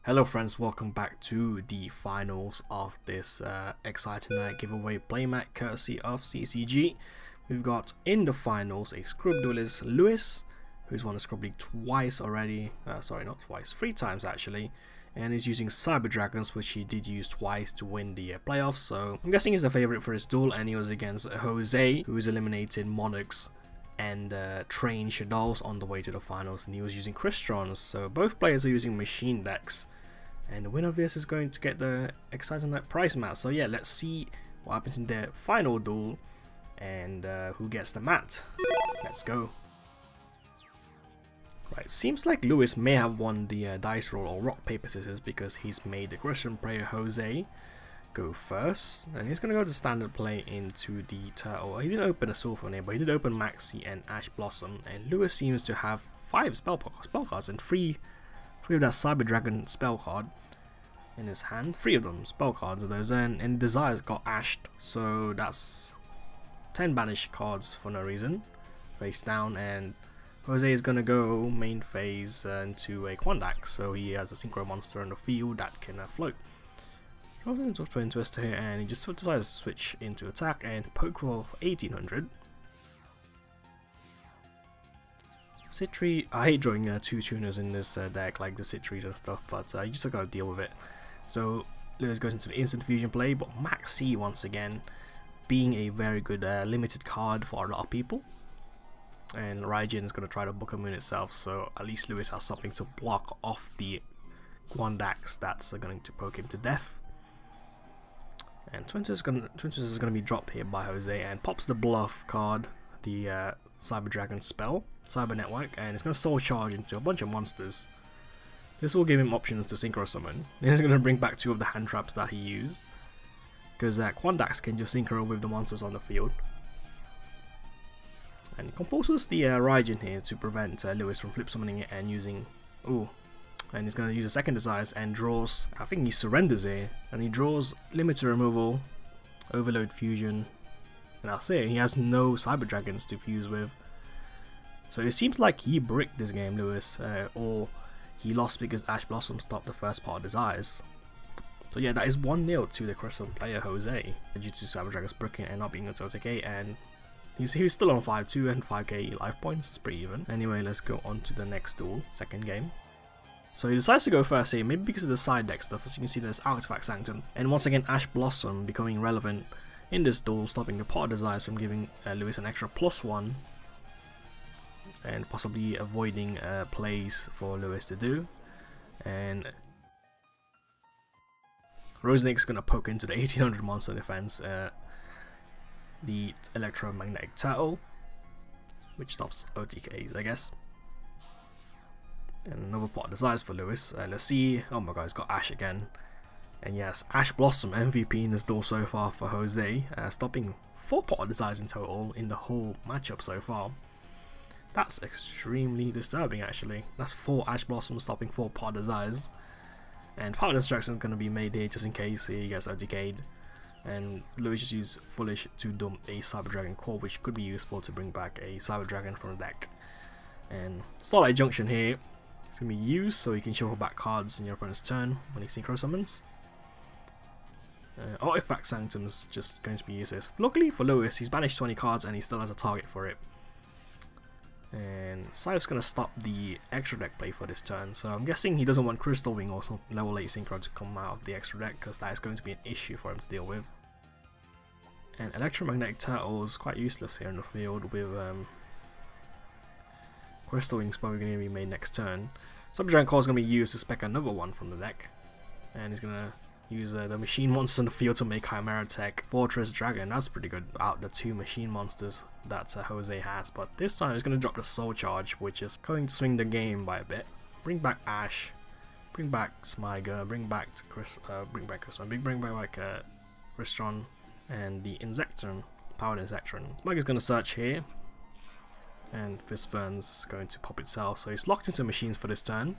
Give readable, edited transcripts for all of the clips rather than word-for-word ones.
Hello friends, welcome back to the finals of this Exciton Knight giveaway playmat courtesy of CCG. We've got in the finals a scrub duelist Lewis, who's won the scrub league twice already, sorry not twice, 3 times actually, and is using Cyber Dragons, which he did use twice to win the playoffs, so I'm guessing he's the favourite for his duel, and he was against Jose, who's eliminated Monarchs and trained Shadows on the way to the finals, and he was using Crystron, so both players are using machine decks. And the winner of this is going to get the Exciton Knight prize mat. So yeah, let's see what happens in their final duel and who gets the mat. Let's go. Right, seems like Lewis may have won the dice roll or rock paper scissors because he's made the Christian player Jose go first, and he's gonna go to standard play into the turtle. He didn't open a Sulfur name, but he did open Maxi and Ash Blossom, and Lewis seems to have 5 spell cards and 3 of that Cyber Dragon spell card in his hand. 3 of them spell cards of those, and Desires got ashed, so that's 10 banished cards for no reason face down. And Jose is gonna go main phase into a Quandax, so he has a synchro monster on the field that can float. Drops into Twin Twister here, and he just decides to switch into attack and poke for 1800. Citri, I hate drawing 2 tuners in this deck, like the Citris and stuff, but you just gotta deal with it. So Lewis goes into the instant fusion play, but Maxi once again being a very good limited card for a lot of people. And Raijin is gonna try to book a moon itself, so at least Lewis has something to block off the Quandax that's going to poke him to death. And Twin Twister is gonna be dropped here by Jose and pops the bluff card, the Cyber Dragon spell, Cyber Network, and it's going to soul charge into a bunch of monsters. This will give him options to synchro summon. Then he's going to bring back 2 of the hand traps that he used, because Quandax can just synchro with the monsters on the field. And he composes the Raijin here to prevent Lewis from flip summoning it and using... Ooh. And he's going to use a second Desires and draws... I think he surrenders here, and he draws Limiter Removal, Overload Fusion, and that's it. He has no Cyber Dragons to fuse with. So it seems like he bricked this game, Lewis, or he lost because Ash Blossom stopped the first part of Desires. So yeah, that is 1-0 to the Crystron player Jose, due to Cyber Dragons bricking and not being able to take it, and he's still on 5-2 and 5k life points. It's pretty even. Anyway, let's go on to the next duel, second game. So he decides to go first here, maybe because of the side deck stuff. As you can see, there's Artifact Sanctum, and once again Ash Blossom becoming relevant in this duel, stopping the Pot of Desires from giving Lewis an extra +1, and possibly avoiding plays for Lewis to do. And Rosenig's gonna poke into the 1800 monster defense, the Electromagnetic Turtle, which stops OTKs, I guess. And another Pot of Desires for Lewis. Let's see. Oh my god, he's got Ash again. And yes, Ash Blossom MVP in this duel so far for Jose, stopping 4 Pot of Desires in total in the whole matchup so far. That's extremely disturbing actually. That's 4 Ash Blossoms stopping 4 Pot of Desires. And Power Destruction is going to be made here just in case he gets OTK'd. And Lewis just used Foolish to dump a Cyber Dragon core, which could be useful to bring back a Cyber Dragon from the deck. And Starlight Junction here is going to be used so you can shuffle back cards in your opponent's turn when he synchro summons. Artifact Sanctum is just going to be useless. Luckily for Lewis, he's banished 20 cards and he still has a target for it. And Slifer's going to stop the extra deck play for this turn, so I'm guessing he doesn't want Crystal Wing or some level 8 synchro to come out of the extra deck, because that is going to be an issue for him to deal with. And Electromagnetic Turtle is quite useless here in the field, with Crystal Wing's probably going to be made next turn. Cyber Dragon Core is going to be used to spec another one from the deck, and he's going to use the machine monsters in the field to make Chimera Tech Fortress Dragon. That's pretty good out the 2 machine monsters that Jose has, but this time he's going to drop the Soul Charge, which is going to swing the game by a bit. Bring back Ash, bring back Smyger, bring back Crystron, bring back Crystron, and the Insectron, Powered Insectron. Smyger's going to search here, and Fistburn's going to pop itself, so he's locked into machines for this turn.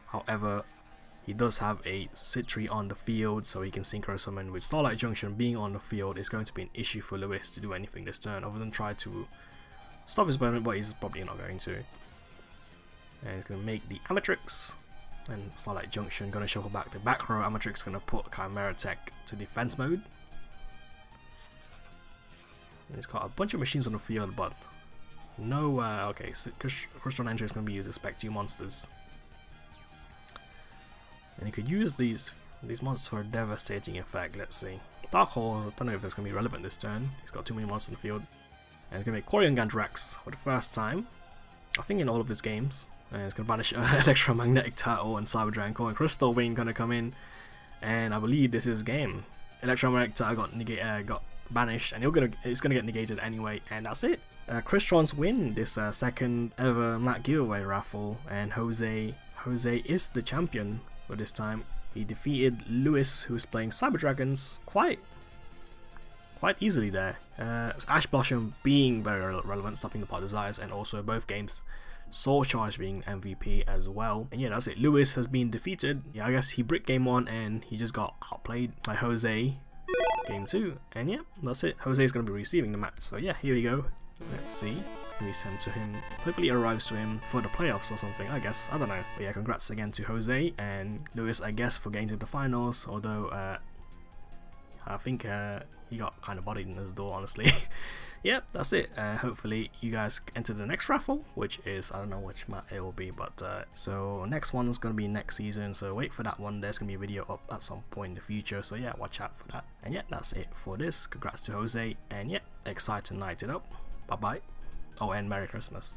However, he does have a Citri on the field, so he can synchro summon. With Starlight Junction being on the field, it's going to be an issue for Lewis to do anything this turn, other than try to stop his opponent, but he's probably not going to. And he's going to make the Amatrix, And Starlight Junction gonna shuffle back the back row. Amatrix gonna put Chimera Tech to defense mode. And he's got a bunch of machines on the field, but no. Okay, so Crystron entry is gonna be used to spec 2 monsters, and he could use these monsters for a devastating effect. Let's see. Dark Hole. I don't know if it's gonna be relevant this turn. He's got too many monsters on the field, and he's gonna make Quarian Gandrax for the first time, I think, in all of his games. And it's going to banish Electromagnetic Turtle and Cyber Draco, and Crystal Wing going to come in, and I believe this is game. Electromagnetic Turtle got banished, and it's going to get negated anyway, and that's it. Crystron's win this second ever Matt giveaway raffle, and Jose is the champion for this time. He defeated Lewis, who's playing Cyber Dragons, quite easily there. Ash Blossom being very relevant, stopping the Pot Desires, and also both games Soul Charge being MVP as well. And yeah, that's it. Lewis has been defeated. Yeah, I guess he bricked game 1 and he just got outplayed by Jose game 2. And yeah, that's it. Jose is going to be receiving the match. So yeah, here we go. Let's see. We send to him. Hopefully it arrives to him for the playoffs or something, I guess. I don't know. But yeah, congrats again to Jose and Lewis, I guess, for getting to the finals. Although I think he got kind of bodied in his door, honestly. Yep, that's it. Hopefully you guys enter the next raffle, which is, I don't know which map it will be, but so next one is going to be next season, so wait for that one. There's going to be a video up at some point in the future, so yeah, watch out for that. And yeah, that's it for this. Congrats to Jose, and yeah, Exciton Knight it up. Bye bye. Oh, and Merry Christmas.